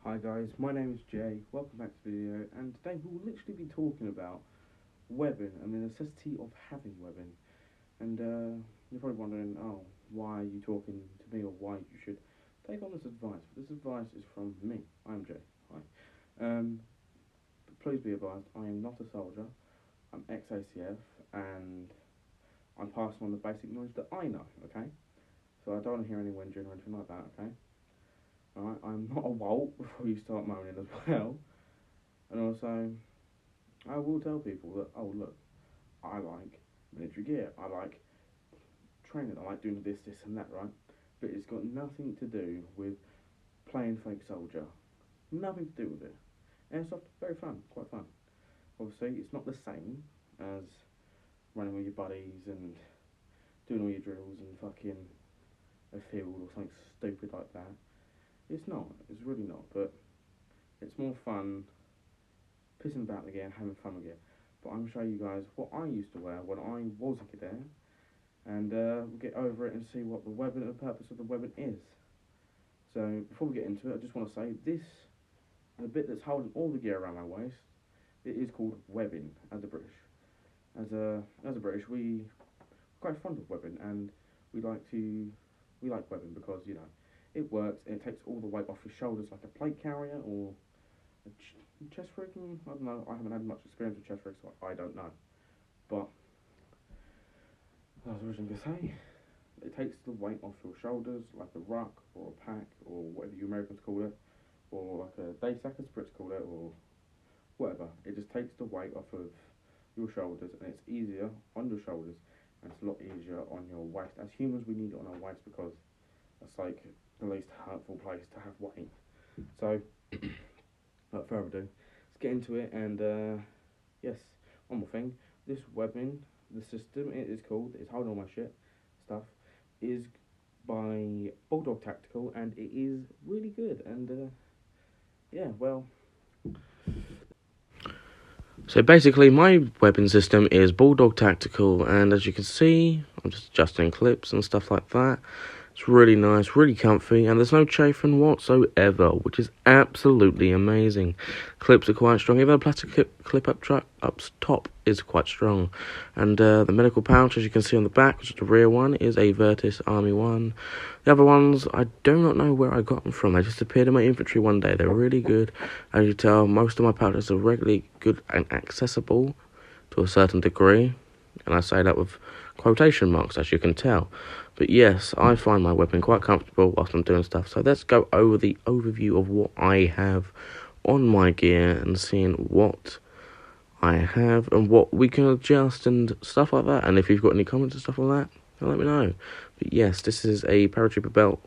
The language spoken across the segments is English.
Hi guys, my name is Jay, welcome back to the video, and today we will literally be talking about webbing and the necessity of having webbing. And you're probably wondering, oh, why are you talking to me, or why you should take on this advice. But this advice is from me. I'm Jay. Hi. But please be advised, I am not a soldier. I'm ex-ACF, and I'm passing on the basic knowledge that I know, okay? So I don't want to hear any whinging or anything like that, okay? Alright, I'm not a Walt before you start moaning as well. And also, I will tell people that, oh, look, I like military gear, I like training, I like doing this, and that, right? But it's got nothing to do with playing fake soldier. Nothing to do with it. Airsoft, very fun, quite fun. Obviously, it's not the same as running with your buddies and doing all your drills and fucking a field or something stupid like that. It's not, it's really not, but it's more fun pissing about the gear and having fun with it. But I'm going to show you guys what I used to wear when I was a cadet, and we'll get over it and see what the weapon and the purpose of the weapon is. So before we get into it, I just want to say this, the bit that's holding all the gear around my waist, it is called webbing as a British. As a British, we're quite fond of webbing, and we like webbing because, you know, it works and it takes all the weight off your shoulders like a plate carrier or a chest rig. I don't know, I haven't had much experience with chest rigs, so I don't know. But as I was originally going to say, it takes the weight off your shoulders like a ruck or a pack or whatever you Americans call it, or like a day sack as Brits call it, or whatever. It just takes the weight off of your shoulders, and it's easier on your shoulders, and it's a lot easier on your waist. As humans, we need it on our waist because that's like the least hurtful place to have weight. So, without further ado, let's get into it. And yes, one more thing. This webbing, the system it is called, it's holding all my shit stuff, is by Bulldog Tactical, and it is really good. And yeah, well. So basically, my weapon system is Bulldog Tactical, and as you can see, I'm just adjusting clips and stuff like that. It's really nice, really comfy, and there's no chafing whatsoever, which is absolutely amazing. Clips are quite strong. Even the plastic clip up top is quite strong. And the medical pouch, as you can see on the back, which is the rear one, is a Virtus Army 1. The other ones, I do not know where I got them from. They just appeared in my inventory one day. They're really good. As you tell, most of my pouches are regularly good and accessible to a certain degree. And I say that with quotation marks, as you can tell. But yes, I find my weapon quite comfortable whilst I'm doing stuff. So let's go over the overview of what I have on my gear and seeing what I have and what we can adjust and stuff like that. And if you've got any comments and stuff like that, then let me know. But yes, this is a paratrooper belt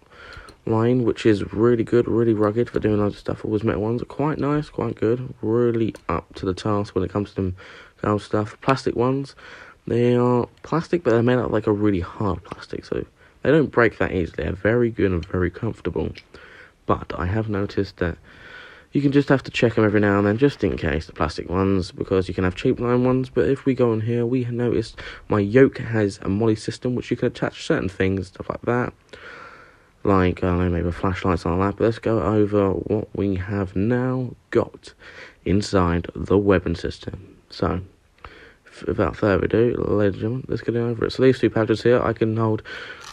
line, which is really good, really rugged for doing loads of stuff. All those metal ones are quite nice, quite good, really up to the task when it comes to them kind of stuff. Plastic ones, they are plastic, but they're made out of like a really hard plastic, so they don't break that easily. They're very good and very comfortable. But I have noticed that you can just have to check them every now and then, just in case, the plastic ones, because you can have cheap line ones. But if we go on here, we noticed my yoke has a molly system, which you can attach certain things, stuff like that. Like, I don't know, maybe flashlights and all that. But let's go over what we have now got inside the weapon system. So, without further ado, ladies and gentlemen, let's get over it. So these two pouches here, I can hold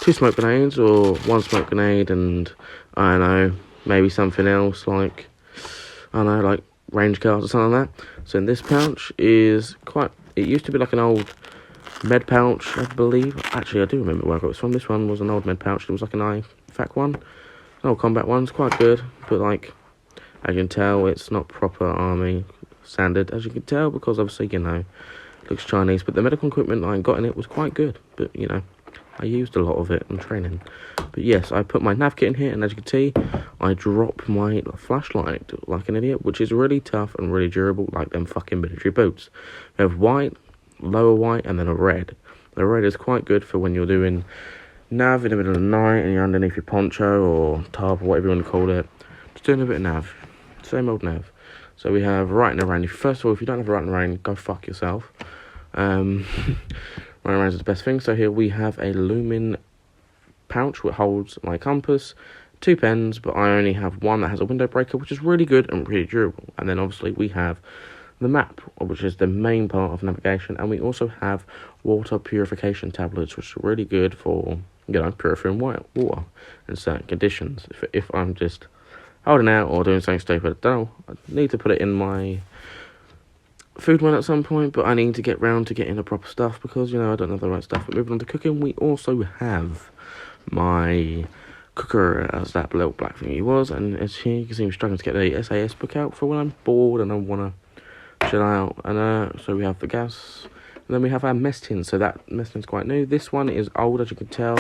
2 smoke grenades or 1 smoke grenade and, I don't know, maybe something else like, I don't know, like range cards or something like that. So in this pouch is quite, it used to be like an old med pouch, I believe. Actually, I do remember where I got this from. This one was an old med pouch. It was like an IFAC one. An old combat one. It's quite good, but like, as you can tell, it's not proper army standard, as you can tell, because obviously, you know, looks Chinese, but the medical equipment I got in it was quite good. But, you know, I used a lot of it in training. But yes, I put my nav kit in here, and as you can see, I drop my flashlight like an idiot, which is really tough and really durable, like them fucking military boots. They have white, lower white, and then a red. The red is quite good for when you're doing nav in the middle of the night, and you're underneath your poncho, or tarp, or whatever you want to call it. Just doing a bit of nav. Same old nav. So we have right in the rain. First of all, if you don't have a right in the rain, go fuck yourself. Running around is the best thing. So here we have a lumen pouch which holds my compass, 2 pens, but I only have one that has a window breaker, which is really good and really durable. And then obviously we have the map, which is the main part of navigation, and we also have water purification tablets, which are really good for, you know, purifying water in certain conditions. If I'm just holding out or doing something stupid, I don't know, I need to put it in my food one at some point, but I need to get round to getting the proper stuff because, you know, I don't have the right stuff. But moving on to cooking, we also have my cooker, as that little black thingy was, and as here you can see I'm struggling to get the SAS book out for when I'm bored and I want to chill out. And so we have the gas, and then we have our mess tin. So that mess tin's quite new. This one is old, as you can tell.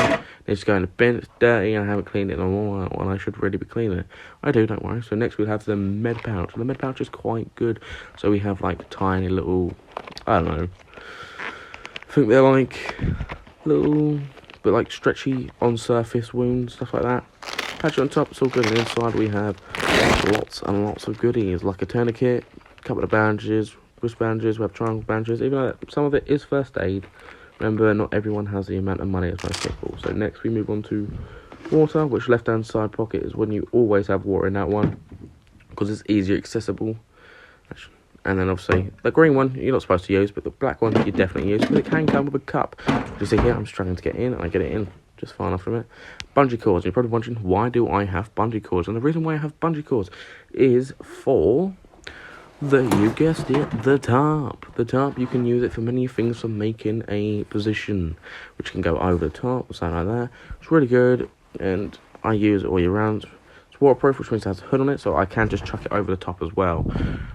It's going to bin. It's dirty, and I haven't cleaned it in a while, and I should really be cleaning it. I do, don't worry. So next we'll have the med pouch. And the med pouch is quite good. So we have like tiny little, I don't know, I think they're like little, but like stretchy on surface wounds, stuff like that. Patch it on top, it's all good. And inside we have lots and lots of goodies, like a tourniquet, a couple of bandages, wrist bandages, we have triangle bandages, even though some of it is first aid. Remember, not everyone has the amount of money as most people. So next we move on to water, which left hand side pocket is when you always have water in that one, because it's easier accessible. And then obviously the green one you're not supposed to use, but the black one you definitely use, because it can come with a cup. You see here I'm struggling to get in, and I get it in just far enough from it. Bungee cords. You're probably wondering, why do I have bungee cords? And the reason why I have bungee cords is for you guessed it, the tarp. The tarp, you can use it for many things, for making a position, which can go over the top or something like that. It's really good, and I use it all year round. It's waterproof, which means it has a hood on it, so I can just chuck it over the top as well.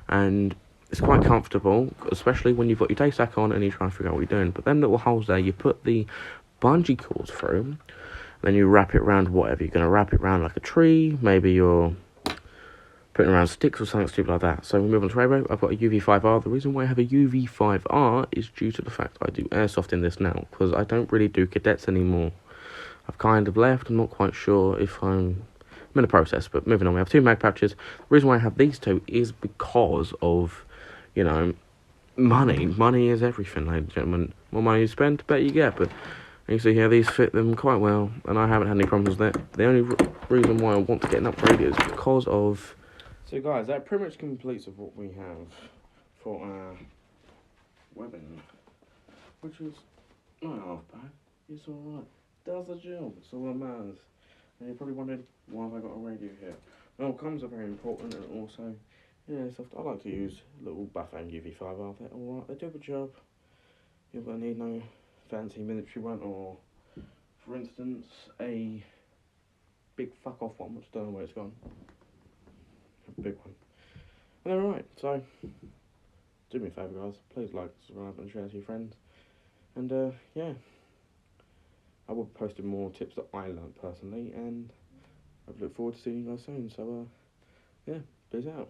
And it's quite comfortable, especially when you've got your day sack on and you're trying to figure out what you're doing. But them little holes there, you put the bungee cords through, then you wrap it around whatever. You're going to wrap it around like a tree, maybe you're putting around sticks or something stupid like that. So we move on to rainbow. I've got a UV5R. The reason why I have a UV5R is due to the fact I do airsoft in this now, because I don't really do cadets anymore. I've kind of left. I'm not quite sure if I'm in the process, but moving on. We have 2 mag pouches. The reason why I have these 2 is because of, you know, money. Money is everything, ladies and gentlemen. The more money you spend, the better you get. But you can see here, these fit them quite well, and I haven't had any problems with it. The only reason why I want to get an upgrade is because of... So guys, that pretty much completes of what we have for our webbing, which is not half bad. It's alright. Does the job. It's all that matters. And you're probably wondering, why have I got a radio here? Well, comms are very important, and also, yeah, I like to use little Buffang UV5R. They're alright, they do the job. You're going to need no fancy military one, or, for instance, a big fuck off one, which I don't know where it's gone. A big one. And alright, so, do me a favour guys, please like, subscribe and share to your friends. And yeah, I will be posting more tips that I learned personally, and I look forward to seeing you guys soon. So yeah, peace out.